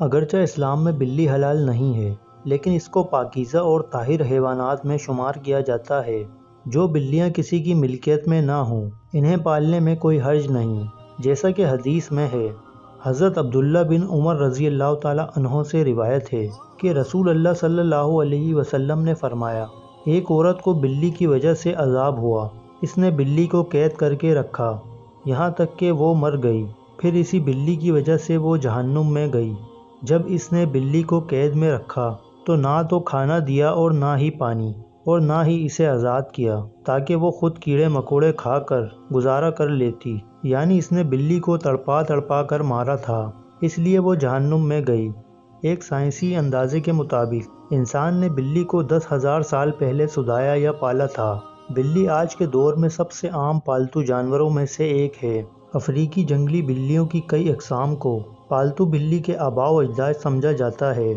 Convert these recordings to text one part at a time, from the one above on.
اگرچہ اسلام میں بلی حلال نہیں ہے، لیکن اس کو پاکیزہ اور طاہر حیوانات میں شمار کیا جاتا ہے۔ جو بلیاں کسی کی ملکیت میں نہ ہوں، انہیں پالنے میں کوئی حرج نہیں، جیسا کہ حدیث میں ہے۔ حضرت عبداللہ بن عمر رضی اللہ تعالیٰ عنہ سے روایت ہے کہ رسول اللہ صلی اللہ علیہ وسلم نے فرمایا، ایک عورت کو بلی کی وجہ سے عذاب ہوا۔ اس نے بلی کو قید کر کے رکھا، یہاں تک کہ وہ مر گئی۔ پھر اسی بلی کی وجہ سے وہ جہنم میں گئی۔ جب اس نے بلی کو قید میں رکھا تو نہ تو کھانا دیا اور نہ ہی پانی، اور نہ ہی اسے آزاد کیا تاکہ وہ خود کیڑے مکوڑے کھا کر گزارا کر لیتی، یعنی اس نے بلی کو تڑپا تڑپا کر مارا تھا، اس لیے وہ جہنم میں گئی۔ ایک سائنسی اندازے کے مطابق انسان نے بلی کو 10,000 سال پہلے سدایا یا پالا تھا۔ بلی آج کے دور میں سب سے عام پالتو جانوروں میں سے ایک ہے۔ افریقی جنگلی بلیوں کی کئی اقسام کو پالتو بلی کے آباء و اجداد سمجھا جاتا ہے۔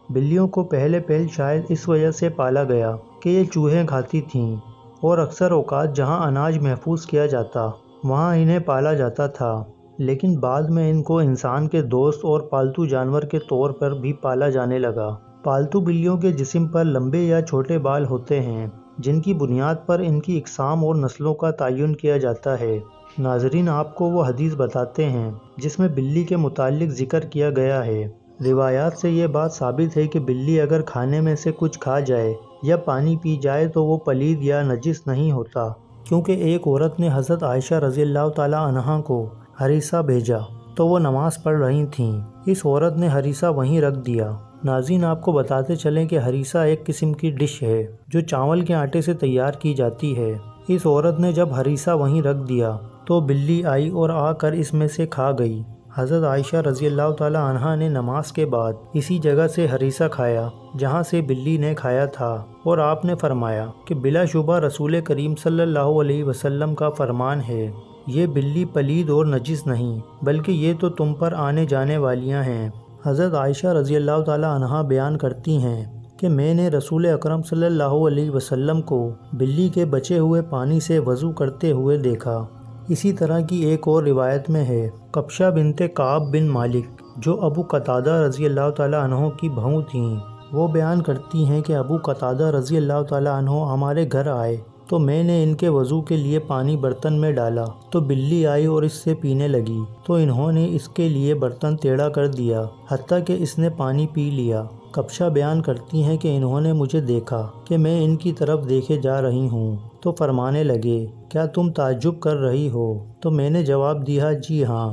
بلیوں کو پہلے شاید اس وجہ سے پالا گیا کہ یہ چوہے کھاتی تھیں، اور اکثر اوقات جہاں اناج محفوظ کیا جاتا وہاں انہیں پالا جاتا تھا، لیکن بعد میں ان کو انسان کے دوست اور پالتو جانور کے طور پر بھی پالا جانے لگا۔ پالتو بلیوں کے جسم پر لمبے یا چھوٹے بال ہوتے ہیں، جن کی بنیاد پر ان کی اقسام اور نسلوں کا تعین کیا جاتا ہے۔ ناظرین، آپ کو وہ حدیث بتاتے ہیں جس میں بلی کے متعلق ذکر کیا گیا ہے۔ روایات سے یہ بات ثابت ہے کہ بلی اگر کھانے میں سے کچھ کھا جائے یا پانی پی جائے تو وہ پلید یا نجس نہیں ہوتا، کیونکہ ایک عورت نے حضرت عائشہ رضی اللہ تعالیٰ عنہا کو ہریسہ بھیجا تو وہ نماز پڑھ رہی تھیں۔ اس عورت نے ہریسہ وہیں رکھ دیا۔ ناظرین، آپ کو بتاتے چلیں کہ ہریسہ ایک قسم کی ڈش ہے جو چاول کے آٹے سے تیار کی جاتی ہے۔ اس عورت نے جب ہریسہ وہیں رکھ دیا تو بلی آئی اور آ کر اس میں سے کھا گئی۔ حضرت عائشہ رضی اللہ تعالیٰ عنہا نے نماز کے بعد اسی جگہ سے ہریسہ کھایا جہاں سے بلی نے کھایا تھا، اور آپ نے فرمایا کہ بلا شبہ رسول کریم صلی اللہ علیہ وسلم کا فرمان ہے، یہ بلی پلید اور نجس نہیں، بلکہ یہ تو تم پر آنے جانے والیاں ہیں۔ حضرت عائشہ رضی اللہ تعالیٰ عنہا بیان کرتی ہیں کہ میں نے رسول اکرم صلی اللہ علیہ وسلم کو بلی کے بچے ہوئے پانی سے وضو کرتے ہوئے دیکھا۔ اسی طرح کی ایک اور روایت میں ہے، کبشہ بنت کعب بن مالک جو ابو قتادہ رضی اللہ تعالیٰ عنہ کی بہو تھیں، وہ بیان کرتی ہیں کہ ابو قتادہ رضی اللہ تعالیٰ عنہ ہمارے گھر آئے تو میں نے ان کے وضو کے لیے پانی برتن میں ڈالا تو بلی آئی اور اس سے پینے لگی، تو انہوں نے اس کے لیے برتن ٹیڑھا کر دیا حتیٰ کہ اس نے پانی پی لیا۔ کبشہ بیان کرتی ہیں کہ انہوں نے مجھے دیکھا کہ میں ان کی طرف دیکھے جا رہی ہوں تو فرمانے لگے، کیا تم تعجب کر رہی ہو؟ تو میں نے جواب دیا، جی ہاں۔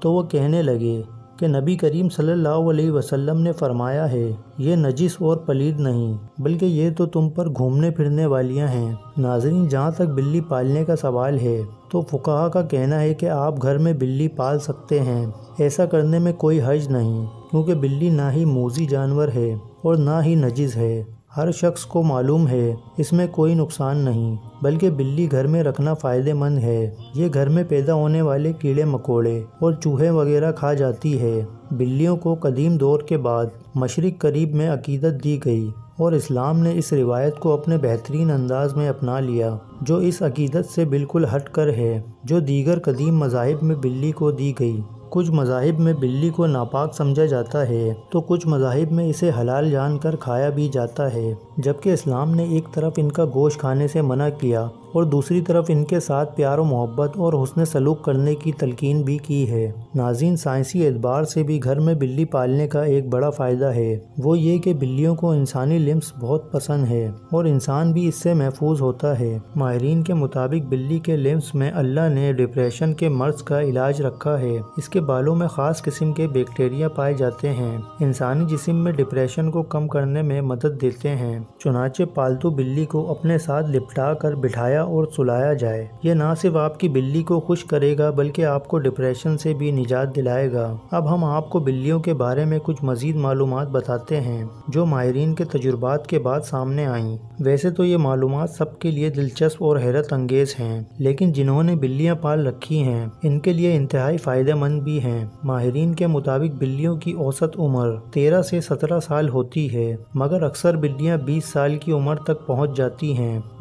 تو وہ کہنے لگے کہ نبی کریم صلی اللہ علیہ وسلم نے فرمایا ہے، یہ نجس اور پلید نہیں، بلکہ یہ تو تم پر گھومنے پھرنے والیاں ہیں۔ ناظرین، جہاں تک بلی پالنے کا سوال ہے تو فقہا کا کہنا ہے کہ آپ گھر میں بلی پال سکتے ہیں، ایسا کرنے میں کوئی حرج نہیں، کیونکہ بلی نہ ہی موذی جانور ہے اور نہ ہی نجس ہے۔ ہر شخص کو معلوم ہے اس میں کوئی نقصان نہیں، بلکہ بلی گھر میں رکھنا فائدہ مند ہے۔ یہ گھر میں پیدا ہونے والے کیڑے مکوڑے اور چوہے وغیرہ کھا جاتی ہے۔ بلیوں کو قدیم دور کے بعد مشرق قریب میں عقیدت دی گئی، اور اسلام نے اس روایت کو اپنے بہترین انداز میں اپنا لیا، جو اس عقیدت سے بالکل ہٹ کر ہے جو دیگر قدیم مذاہب میں بلی کو دی گئی۔ کچھ مذاہب میں بلی کو ناپاک سمجھا جاتا ہے تو کچھ مذاہب میں اسے حلال جان کر کھایا بھی جاتا ہے، جبکہ اسلام نے ایک طرف ان کا گوشت کھانے سے منع کیا اور دوسری طرف ان کے ساتھ پیار و محبت اور حسن سلوک کرنے کی تلقین بھی کی ہے۔ ناظرین، سائنسی اعتبار سے بھی گھر میں بلی پالنے کا ایک بڑا فائدہ ہے، وہ یہ کہ بلیوں کو انسانی لمس بہت پسند ہے اور انسان بھی اس سے محفوظ ہوتا ہے۔ ماہرین کے مطابق بلی کے لمس میں اللہ نے ڈپریشن کے مرض کا علاج رکھا ہے۔ اس کے بالوں میں خاص قسم کے بیکٹیریا پائے جاتے ہیں، انسانی جسم میں ڈپریشن کو کم کرنے میں مدد دیتے ہیں۔ چنانچہ پالتو بلی کو اپنے ساتھ لپٹا کر بٹھایا اور سلایا جائے، یہ نہ صرف آپ کی بلی کو خوش کرے گا بلکہ آپ کو ڈپریشن سے بھی نجات دلائے گا۔ اب ہم آپ کو بلیوں کے بارے میں کچھ مزید معلومات بتاتے ہیں جو ماہرین کے تجربات کے بعد سامنے آئیں۔ ویسے تو یہ معلومات سب کے لیے دلچسپ اور حیرت انگیز ہیں، لیکن جنہوں نے بلیاں پال رکھی ہیں ان کے لیے انتہائی فائدہ مند بھی ہیں۔ ماہرین کے مطابق بلیوں کی اوسط عمر 13 سے 17 سال ہوتی ہے، مگر اکثر بلیاں 20 سال کی عمر تک پہنچ جاتی ہیں۔